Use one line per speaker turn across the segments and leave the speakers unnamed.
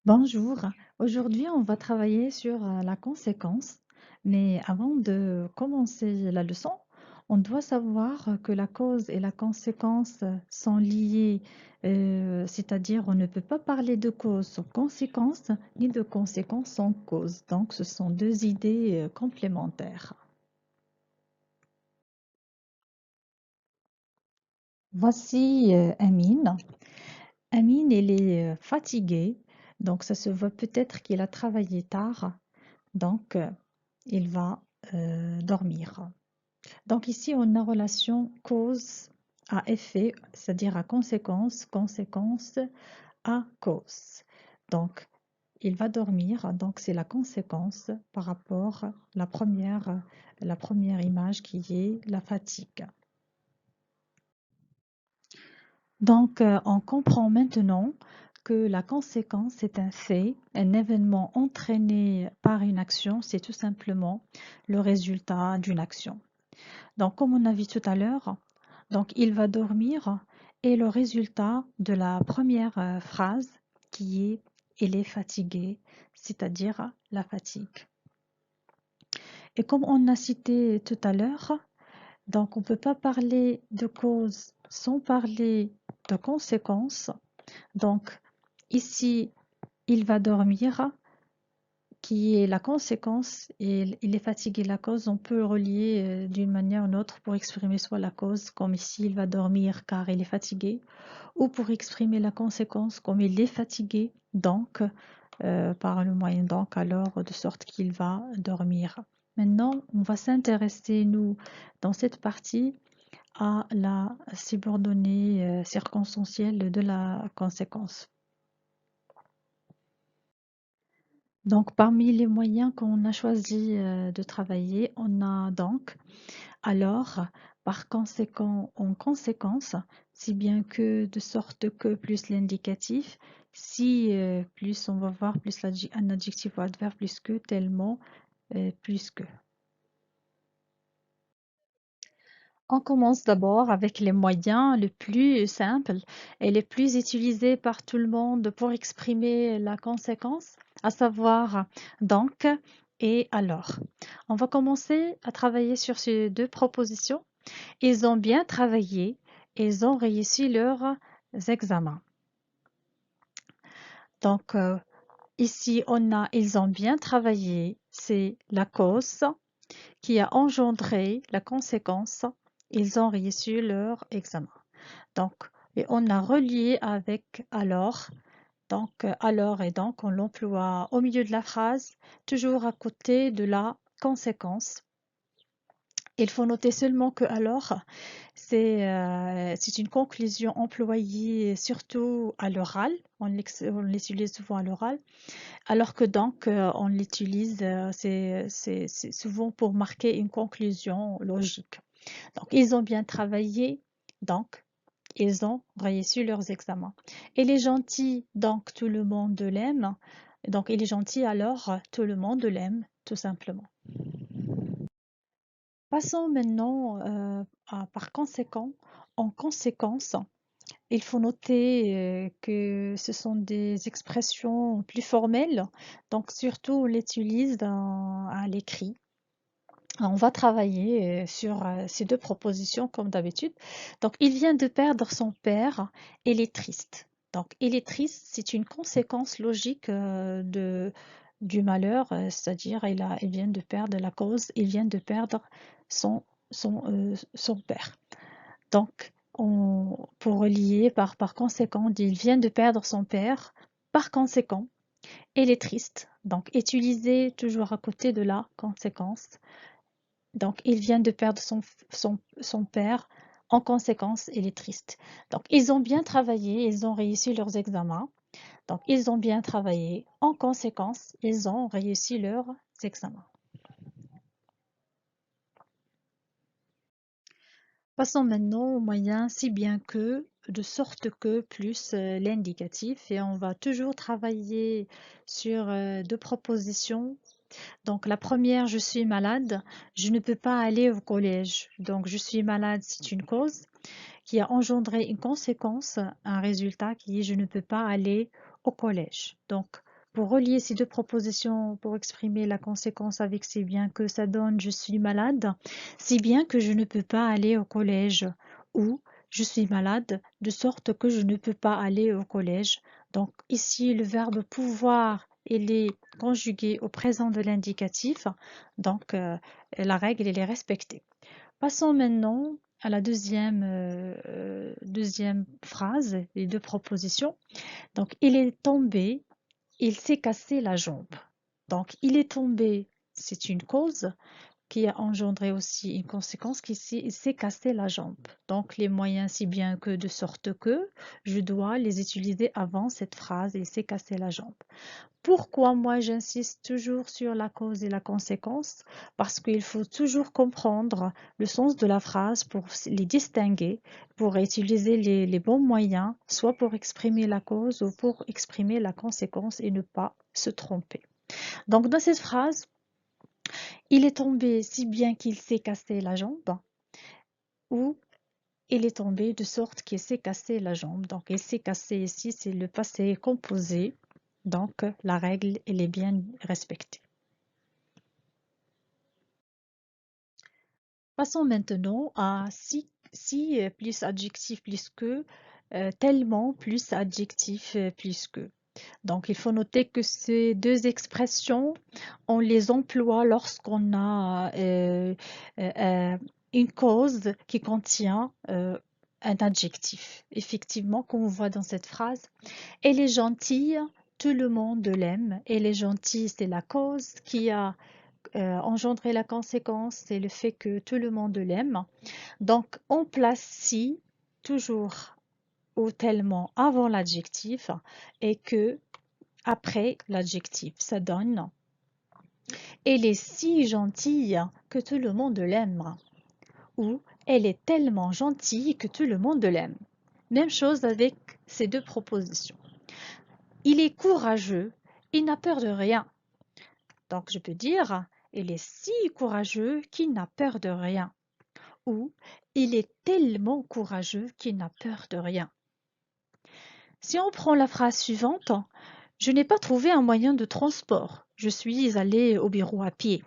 Bonjour, aujourd'hui on va travailler sur la conséquence, mais avant de commencer la leçon, on doit savoir que la cause et la conséquence sont liées, c'est-à-dire on ne peut pas parler de cause sans conséquence, ni de conséquence sans cause. Donc ce sont deux idées complémentaires. Voici Amine. Amine, elle est fatiguée, donc ça se voit peut-être qu'il a travaillé tard. Donc, il va dormir. Donc ici, on a relation cause à effet, c'est-à-dire à conséquence, conséquence à cause. Donc, il va dormir, donc c'est la conséquence par rapport à la première image qui est la fatigue. Donc, on comprend maintenant que la conséquence est un fait, un événement entraîné par une action, c'est tout simplement le résultat d'une action. Donc, comme on a vu tout à l'heure, donc il va dormir est le résultat de la première phrase qui est il est fatigué, c'est-à-dire la fatigue. Et comme on a cité tout à l'heure, donc on ne peut pas parler de cause sans parler de conséquence. Donc ici, il va dormir, qui est la conséquence, et il est fatigué. La cause, on peut le relier d'une manière ou d'une autre pour exprimer soit la cause, comme ici, il va dormir car il est fatigué, ou pour exprimer la conséquence, comme il est fatigué, donc, par le moyen donc, alors, de sorte qu'il va dormir. Maintenant, on va s'intéresser, nous, dans cette partie, à la subordonnée circonstancielle de la conséquence. Donc, parmi les moyens qu'on a choisi de travailler, on a donc alors, par conséquent, en conséquence, si bien que de sorte que plus l'indicatif, si plus on va voir plus un adjectif ou adverbe plus que tellement plus que. On commence d'abord avec les moyens les plus simples et les plus utilisés par tout le monde pour exprimer la conséquence, à savoir donc et alors. On va commencer à travailler sur ces deux propositions. Ils ont bien travaillé, ils ont réussi leurs examens. Donc ici, on a ils ont bien travaillé, c'est la cause qui a engendré la conséquence, ils ont réussi leur examen. Donc, et on a relié avec alors. Donc, alors et donc, on l'emploie au milieu de la phrase, toujours à côté de la conséquence. Il faut noter seulement que alors, c'est une conclusion employée surtout à l'oral. On l'utilise souvent à l'oral. Alors que donc, on l'utilise, c'est souvent pour marquer une conclusion logique. Donc, ils ont bien travaillé, donc ils ont réussi leurs examens. Il est gentil, donc tout le monde l'aime. Donc, il est gentil, alors tout le monde l'aime, tout simplement. Passons maintenant par conséquent, en conséquence. Il faut noter que ce sont des expressions plus formelles, donc surtout on l'utilise à l'écrit. On va travailler sur ces deux propositions comme d'habitude. Donc, il vient de perdre son père, il est triste. Donc, il est triste, c'est une conséquence logique du malheur, c'est-à-dire il vient de perdre la cause, il vient de perdre son père. Donc, pour relier par conséquent, il vient de perdre son père, par conséquent, il est triste. Donc, utiliser toujours à côté de la conséquence. Donc, il vient de perdre son père, en conséquence, il est triste. Donc, ils ont bien travaillé, ils ont réussi leurs examens. Donc, ils ont bien travaillé, en conséquence, ils ont réussi leurs examens. Passons maintenant au moyen si bien que, de sorte que, plus l'indicatif. Et on va toujours travailler sur deux propositions. Donc la première, je suis malade, je ne peux pas aller au collège. Donc je suis malade, c'est une cause qui a engendré une conséquence, un résultat qui est je ne peux pas aller au collège. Donc pour relier ces deux propositions, pour exprimer la conséquence avec si bien que ça donne je suis malade, si bien que je ne peux pas aller au collège, ou je suis malade de sorte que je ne peux pas aller au collège. Donc ici, le verbe pouvoir, il est conjugué au présent de l'indicatif, donc la règle, elle est respectée. Passons maintenant à la deuxième phrase, les deux propositions. Donc, il est tombé, il s'est cassé la jambe. Donc, il est tombé, c'est une cause qui a engendré aussi une conséquence qui s'est cassé la jambe. Donc, les moyens si bien que de sorte que je dois les utiliser avant cette phrase, il s'est cassé la jambe. Pourquoi moi j'insiste toujours sur la cause et la conséquence? Parce qu'il faut toujours comprendre le sens de la phrase pour les distinguer, pour utiliser les bons moyens, soit pour exprimer la cause ou pour exprimer la conséquence et ne pas se tromper. Donc dans cette phrase, il est tombé si bien qu'il s'est cassé la jambe, ou il est tombé de sorte qu'il s'est cassé la jambe. Donc il s'est cassé ici, c'est le passé composé. Donc la règle, elle est bien respectée. Passons maintenant à si plus adjectif plus que, tellement plus adjectif plus que. Donc, il faut noter que ces deux expressions, on les emploie lorsqu'on a une cause qui contient un adjectif. Effectivement, comme on voit dans cette phrase, elle est gentille, tout le monde l'aime. Elle est gentille, c'est la cause qui a engendrer la conséquence, c'est le fait que tout le monde l'aime. Donc, on place si toujours ou tellement avant l'adjectif et que après l'adjectif. Ça donne elle est si gentille que tout le monde l'aime ou elle est tellement gentille que tout le monde l'aime. Même chose avec ces deux propositions. Il est courageux, il n'a peur de rien. Donc, je peux dire il est si courageux qu'il n'a peur de rien. Ou il est tellement courageux qu'il n'a peur de rien. Si on prend la phrase suivante, je n'ai pas trouvé un moyen de transport. Je suis allé au bureau à pied.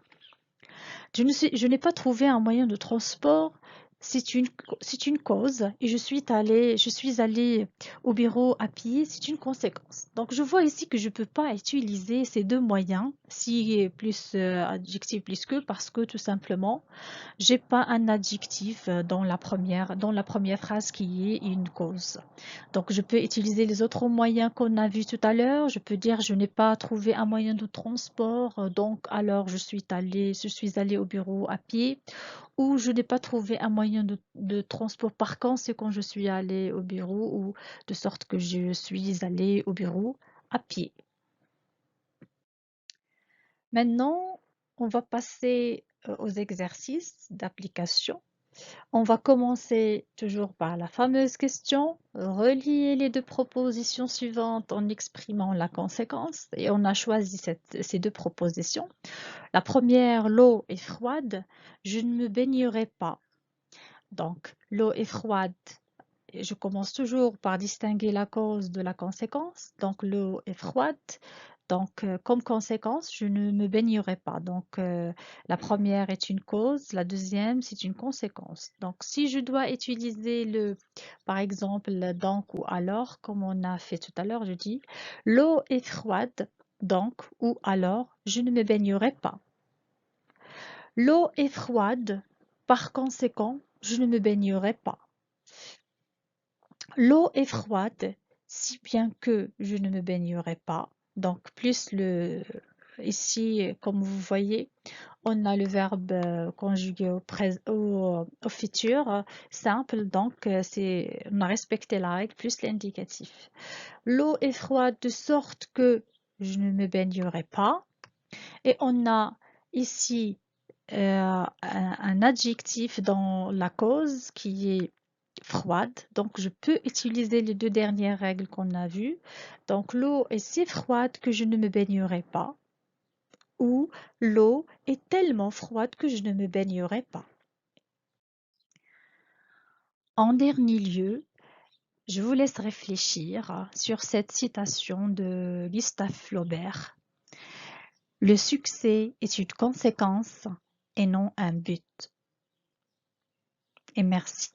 Je n'ai pas trouvé un moyen de transport. C'est une cause et je suis allée au bureau à pied, c'est une conséquence. Donc je vois ici que je ne peux pas utiliser ces deux moyens, si plus adjectif plus que, parce que tout simplement, j'ai pas un adjectif dans la première phrase qui est une cause. Donc, je peux utiliser les autres moyens qu'on a vus tout à l'heure. Je peux dire, je n'ai pas trouvé un moyen de transport, donc alors je suis allée au bureau à pied. Ou je n'ai pas trouvé un moyen de transport par conséquent, je suis allée au bureau, ou de sorte que je suis allée au bureau à pied. Maintenant, on va passer aux exercices d'application. On va commencer toujours par la fameuse question, relier les deux propositions suivantes en exprimant la conséquence. Et on a choisi ces deux propositions. La première, l'eau est froide, je ne me baignerai pas. Donc, l'eau est froide. Je commence toujours par distinguer la cause de la conséquence. Donc, l'eau est froide. Donc, comme conséquence, je ne me baignerai pas. Donc, la première est une cause, la deuxième, c'est une conséquence. Donc, si je dois utiliser par exemple, donc ou alors, comme on a fait tout à l'heure, je dis, l'eau est froide, donc ou alors, je ne me baignerai pas. L'eau est froide, par conséquent, je ne me baignerai pas. L'eau est froide, si bien que je ne me baignerai pas. Donc, ici, comme vous voyez, on a le verbe conjugué au futur simple. Donc, on a respecté la règle plus l'indicatif. L'eau est froide de sorte que je ne me baignerai pas. Et on a ici un adjectif dans la cause qui est froide. Donc, je peux utiliser les deux dernières règles qu'on a vues. Donc, l'eau est si froide que je ne me baignerai pas. Ou l'eau est tellement froide que je ne me baignerai pas. En dernier lieu, Je vous laisse réfléchir sur cette citation de Gustave Flaubert. Le succès est une conséquence et non un but. Et merci.